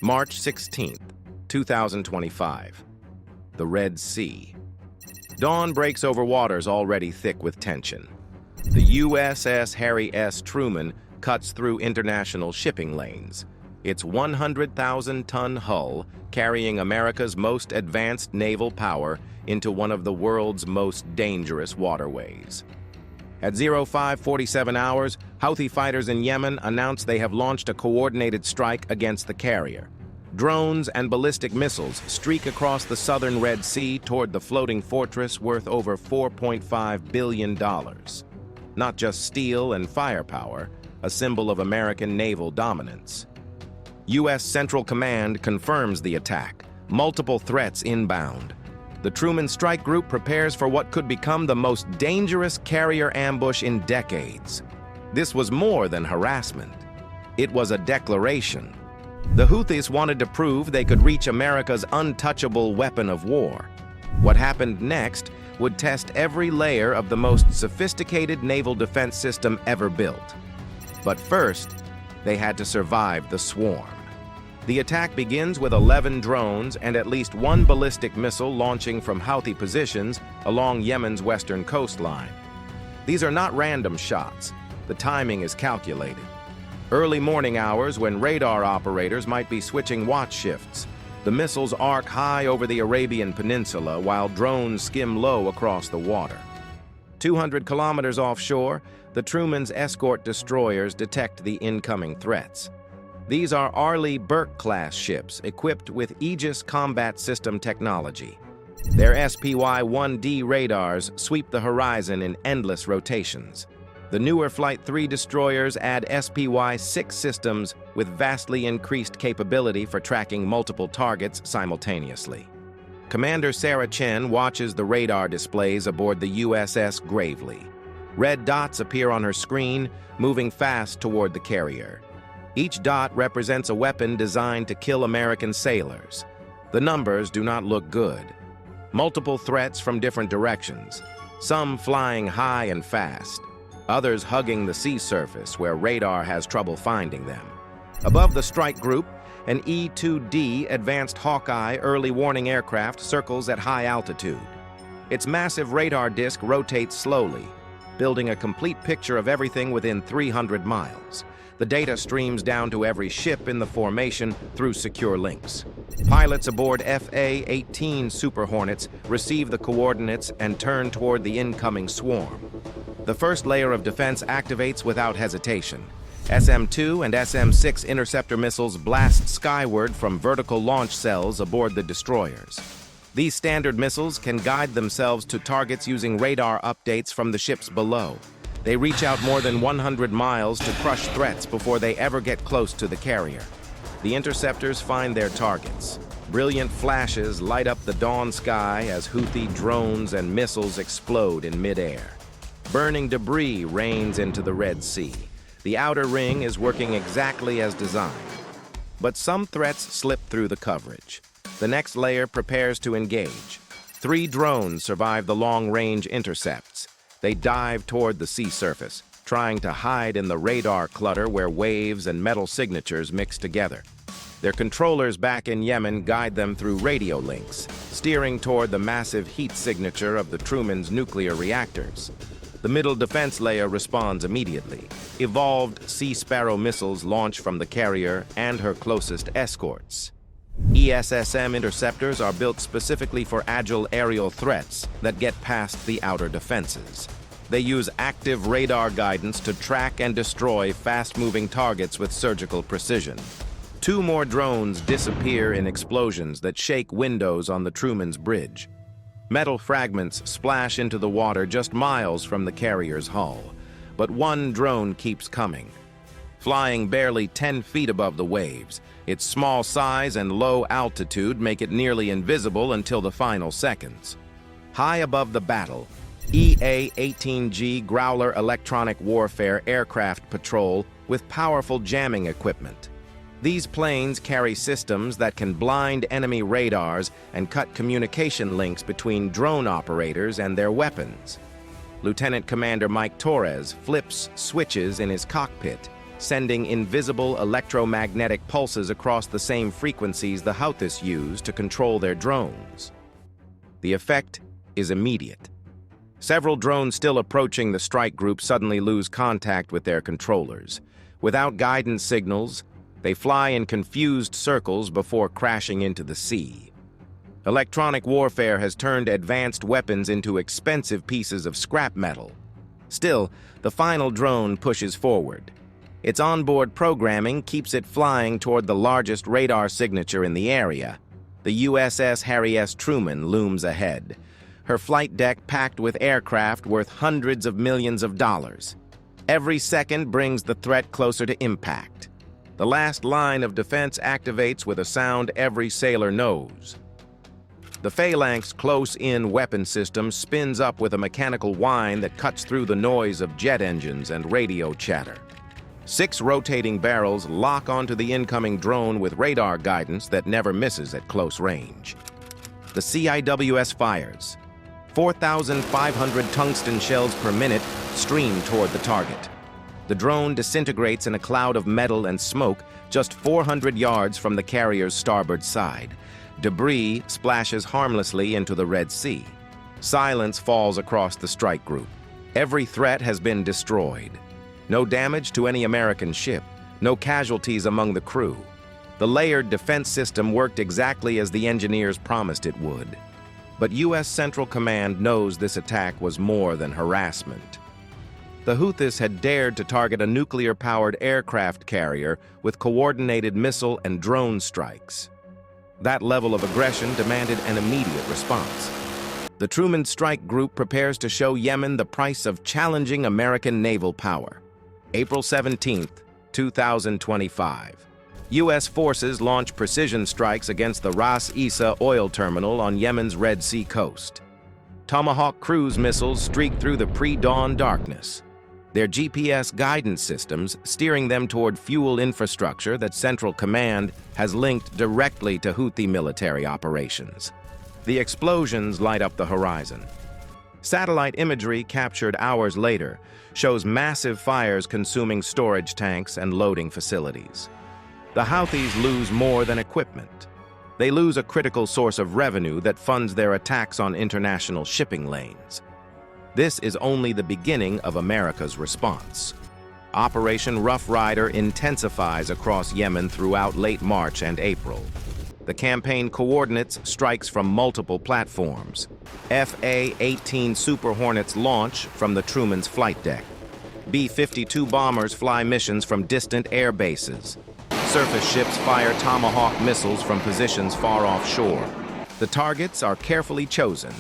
March 16th, 2025. The Red Sea. Dawn breaks over waters already thick with tension. The USS Harry S. Truman cuts through international shipping lanes, its 100,000-ton hull carrying America's most advanced naval power into one of the world's most dangerous waterways. At 0547 hours, Houthi fighters in Yemen announced they have launched a coordinated strike against the carrier. Drones and ballistic missiles streak across the southern Red Sea toward the floating fortress worth over $4.5 billion. Not just steel and firepower, a symbol of American naval dominance. U.S. Central Command confirms the attack, multiple threats inbound. The Truman Strike Group prepares for what could become the most dangerous carrier ambush in decades. This was more than harassment. It was a declaration. The Houthis wanted to prove they could reach America's untouchable weapon of war. What happened next would test every layer of the most sophisticated naval defense system ever built. But first, they had to survive the swarm. The attack begins with 11 drones and at least one ballistic missile launching from Houthi positions along Yemen's western coastline. These are not random shots. The timing is calculated. Early morning hours, when radar operators might be switching watch shifts, the missiles arc high over the Arabian Peninsula while drones skim low across the water. 200 kilometers offshore, the Truman's escort destroyers detect the incoming threats. These are Arleigh Burke-class ships equipped with Aegis combat system technology. Their SPY-1D radars sweep the horizon in endless rotations. The newer Flight 3 destroyers add SPY-6 systems with vastly increased capability for tracking multiple targets simultaneously. Commander Sarah Chen watches the radar displays aboard the USS Gravely. Red dots appear on her screen, moving fast toward the carrier. Each dot represents a weapon designed to kill American sailors. The numbers do not look good. Multiple threats from different directions, some flying high and fast, others hugging the sea surface where radar has trouble finding them. Above the strike group, an E-2D Advanced Hawkeye early warning aircraft circles at high altitude. Its massive radar disc rotates slowly, building a complete picture of everything within 300 miles. The data streams down to every ship in the formation through secure links. Pilots aboard FA-18 Super Hornets receive the coordinates and turn toward the incoming swarm. The first layer of defense activates without hesitation. SM-2 and SM-6 interceptor missiles blast skyward from vertical launch cells aboard the destroyers. These standard missiles can guide themselves to targets using radar updates from the ships below. They reach out more than 100 miles to crush threats before they ever get close to the carrier. The interceptors find their targets. Brilliant flashes light up the dawn sky as Houthi drones and missiles explode in midair. Burning debris rains into the Red Sea. The outer ring is working exactly as designed. But some threats slip through the coverage. The next layer prepares to engage. 3 drones survive the long-range intercepts. They dive toward the sea surface, trying to hide in the radar clutter where waves and metal signatures mix together. Their controllers back in Yemen guide them through radio links, steering toward the massive heat signature of the Truman's nuclear reactors. The middle defense layer responds immediately. Evolved Sea Sparrow missiles launch from the carrier and her closest escorts. ESSM interceptors are built specifically for agile aerial threats that get past the outer defenses. They use active radar guidance to track and destroy fast-moving targets with surgical precision. 2 more drones disappear in explosions that shake windows on the Truman's bridge. Metal fragments splash into the water just miles from the carrier's hull, but 1 drone keeps coming. Flying barely 10 feet above the waves, its small size and low altitude make it nearly invisible until the final seconds. High above the battle, EA-18G Growler electronic warfare aircraft patrol with powerful jamming equipment. These planes carry systems that can blind enemy radars and cut communication links between drone operators and their weapons. Lieutenant Commander Mike Torres flips switches in his cockpit, sending invisible electromagnetic pulses across the same frequencies the Houthis use to control their drones. The effect is immediate. Several drones still approaching the strike group suddenly lose contact with their controllers. Without guidance signals, they fly in confused circles before crashing into the sea. Electronic warfare has turned advanced weapons into expensive pieces of scrap metal. Still, the final drone pushes forward. Its onboard programming keeps it flying toward the largest radar signature in the area. The USS Harry S. Truman looms ahead, her flight deck packed with aircraft worth hundreds of millions of dollars. Every second brings the threat closer to impact. The last line of defense activates with a sound every sailor knows. The Phalanx close-in weapon system spins up with a mechanical whine that cuts through the noise of jet engines and radio chatter. 6 rotating barrels lock onto the incoming drone with radar guidance that never misses at close range. The CIWS fires. 4,500 tungsten shells per minute stream toward the target. The drone disintegrates in a cloud of metal and smoke just 400 yards from the carrier's starboard side. Debris splashes harmlessly into the Red Sea. Silence falls across the strike group. Every threat has been destroyed. No damage to any American ship, no casualties among the crew. The layered defense system worked exactly as the engineers promised it would. But U.S. Central Command knows this attack was more than harassment. The Houthis had dared to target a nuclear-powered aircraft carrier with coordinated missile and drone strikes. That level of aggression demanded an immediate response. The Truman Strike Group prepares to show Yemen the price of challenging American naval power. April 17, 2025. U.S. forces launch precision strikes against the Ras Isa oil terminal on Yemen's Red Sea coast. Tomahawk cruise missiles streak through the pre-dawn darkness, their GPS guidance systems steering them toward fuel infrastructure that Central Command has linked directly to Houthi military operations. The explosions light up the horizon. Satellite imagery captured hours later shows massive fires consuming storage tanks and loading facilities. The Houthis lose more than equipment. They lose a critical source of revenue that funds their attacks on international shipping lanes. This is only the beginning of America's response. Operation Rough Rider intensifies across Yemen throughout late March and April. The campaign coordinates strikes from multiple platforms. FA-18 Super Hornets launch from the Truman's flight deck. B-52 bombers fly missions from distant air bases. Surface ships fire Tomahawk missiles from positions far offshore. The targets are carefully chosen.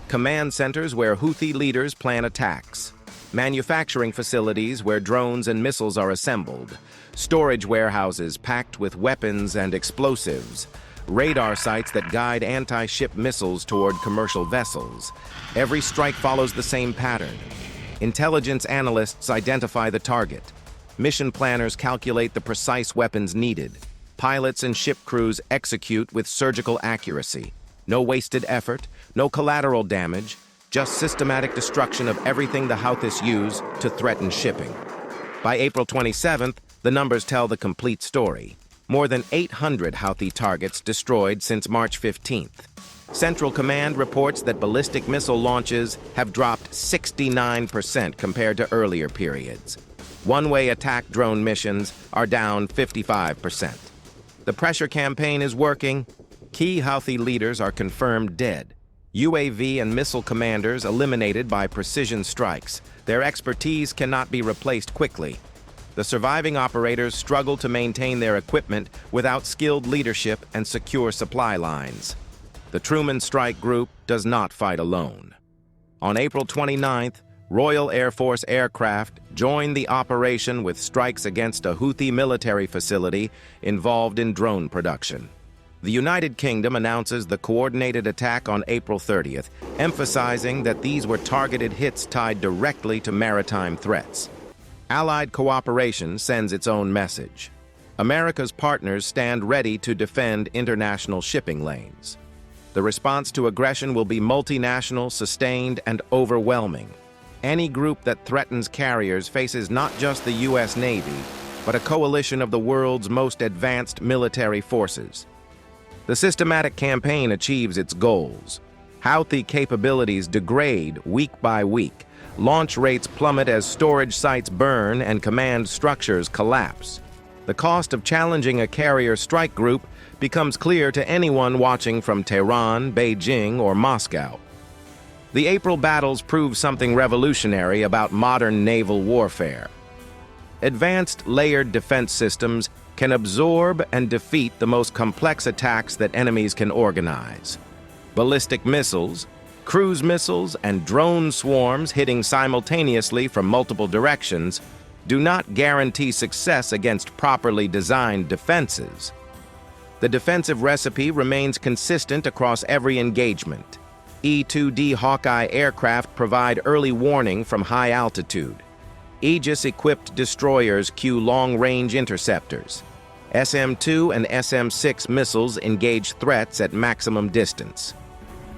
Command centers where Houthi leaders plan attacks. Manufacturing facilities where drones and missiles are assembled. Storage warehouses packed with weapons and explosives. Radar sites that guide anti-ship missiles toward commercial vessels. Every strike follows the same pattern. Intelligence analysts identify the target. Mission planners calculate the precise weapons needed. Pilots and ship crews execute with surgical accuracy. No wasted effort, no collateral damage, just systematic destruction of everything the Houthis use to threaten shipping. By April 27th, the numbers tell the complete story. More than 800 Houthi targets destroyed since March 15th. Central Command reports that ballistic missile launches have dropped 69% compared to earlier periods. One-way attack drone missions are down 55%. The pressure campaign is working. Key Houthi leaders are confirmed dead. UAV and missile commanders eliminated by precision strikes. Their expertise cannot be replaced quickly. The surviving operators struggle to maintain their equipment without skilled leadership and secure supply lines. The Truman Strike Group does not fight alone. On April 29th, Royal Air Force aircraft joined the operation with strikes against a Houthi military facility involved in drone production. The United Kingdom announces the coordinated attack on April 30th, emphasizing that these were targeted hits tied directly to maritime threats. Allied cooperation sends its own message. America's partners stand ready to defend international shipping lanes. The response to aggression will be multinational, sustained, and overwhelming. Any group that threatens carriers faces not just the U.S. Navy, but a coalition of the world's most advanced military forces. The systematic campaign achieves its goals. Houthi capabilities degrade week by week. Launch rates plummet as storage sites burn and command structures collapse. The cost of challenging a carrier strike group becomes clear to anyone watching from Tehran, Beijing, or Moscow. The April battles prove something revolutionary about modern naval warfare. Advanced layered defense systems can absorb and defeat the most complex attacks that enemies can organize. Ballistic missiles, cruise missiles, and drone swarms hitting simultaneously from multiple directions do not guarantee success against properly designed defenses. The defensive recipe remains consistent across every engagement. E-2D Hawkeye aircraft provide early warning from high altitude. Aegis-equipped destroyers cue long-range interceptors. SM-2 and SM-6 missiles engage threats at maximum distance.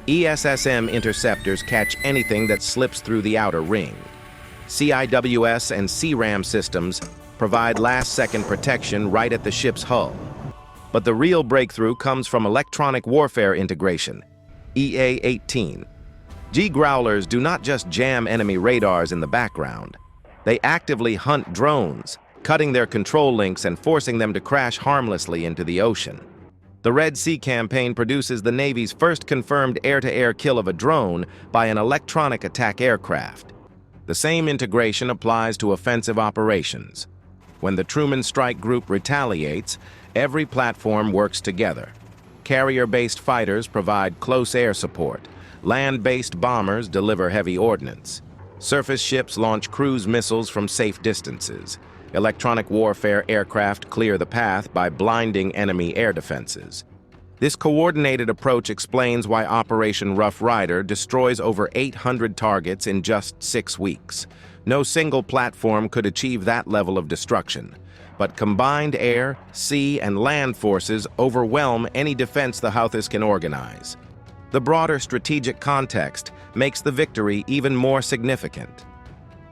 ESSM interceptors catch anything that slips through the outer ring. CIWS and CRAM systems provide last-second protection right at the ship's hull. But the real breakthrough comes from electronic warfare integration, EA-18. G-Growlers do not just jam enemy radars in the background. They actively hunt drones, cutting their control links and forcing them to crash harmlessly into the ocean. The Red Sea campaign produces the Navy's first confirmed air-to-air kill of a drone by an electronic attack aircraft. The same integration applies to offensive operations. When the Truman Strike Group retaliates, every platform works together. Carrier-based fighters provide close air support. Land-based bombers deliver heavy ordnance. Surface ships launch cruise missiles from safe distances. Electronic warfare aircraft clear the path by blinding enemy air defenses. This coordinated approach explains why Operation Rough Rider destroys over 800 targets in just 6 weeks. No single platform could achieve that level of destruction, but combined air, sea, and land forces overwhelm any defense the Houthis can organize. The broader strategic context makes the victory even more significant.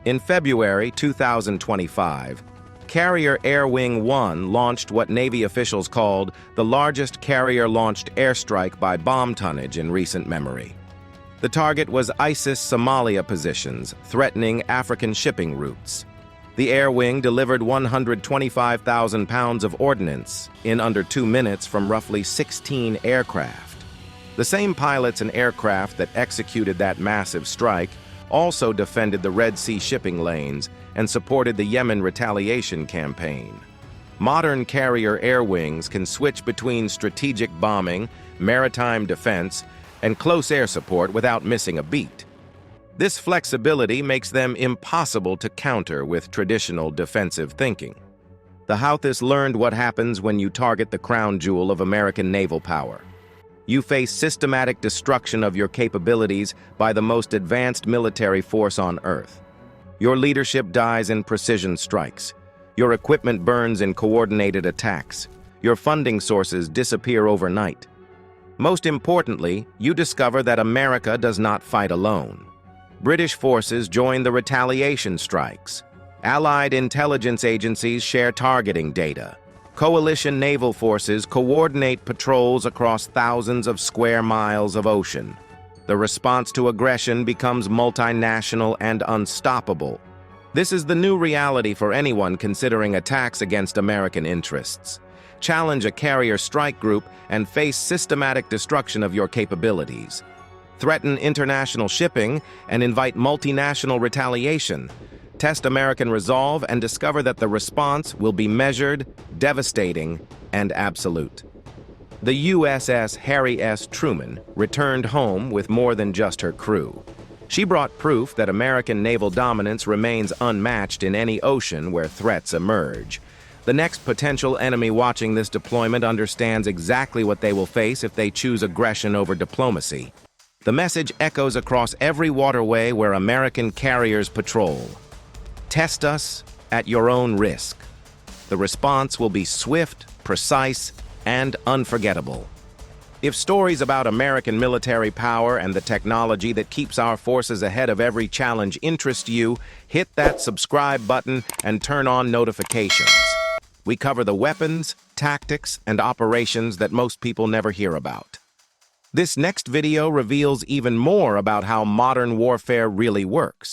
In February 2025, Carrier Air Wing 1 launched what Navy officials called the largest carrier-launched airstrike by bomb tonnage in recent memory. The target was ISIS Somalia positions, threatening African shipping routes. The Air Wing delivered 125,000 pounds of ordnance in under 2 minutes from roughly 16 aircraft. The same pilots and aircraft that executed that massive strike also defended the Red Sea shipping lanes and supported the Yemen retaliation campaign. Modern carrier air wings can switch between strategic bombing, maritime defense, and close air support without missing a beat. This flexibility makes them impossible to counter with traditional defensive thinking. The Houthis learned what happens when you target the crown jewel of American naval power. You face systematic destruction of your capabilities by the most advanced military force on Earth. Your leadership dies in precision strikes. Your equipment burns in coordinated attacks. Your funding sources disappear overnight. Most importantly, you discover that America does not fight alone. British forces join the retaliation strikes. Allied intelligence agencies share targeting data. Coalition naval forces coordinate patrols across thousands of square miles of ocean. The response to aggression becomes multinational and unstoppable. This is the new reality for anyone considering attacks against American interests. Challenge a carrier strike group and face systematic destruction of your capabilities. Threaten international shipping and invite multinational retaliation. Test American resolve and discover that the response will be measured, devastating, and absolute. The USS Harry S. Truman returned home with more than just her crew. She brought proof that American naval dominance remains unmatched in any ocean where threats emerge. The next potential enemy watching this deployment understands exactly what they will face if they choose aggression over diplomacy. The message echoes across every waterway where American carriers patrol. Test us at your own risk. The response will be swift, precise, and unforgettable. If stories about American military power and the technology that keeps our forces ahead of every challenge interest you, hit that subscribe button and turn on notifications. We cover the weapons, tactics, and operations that most people never hear about. This next video reveals even more about how modern warfare really works.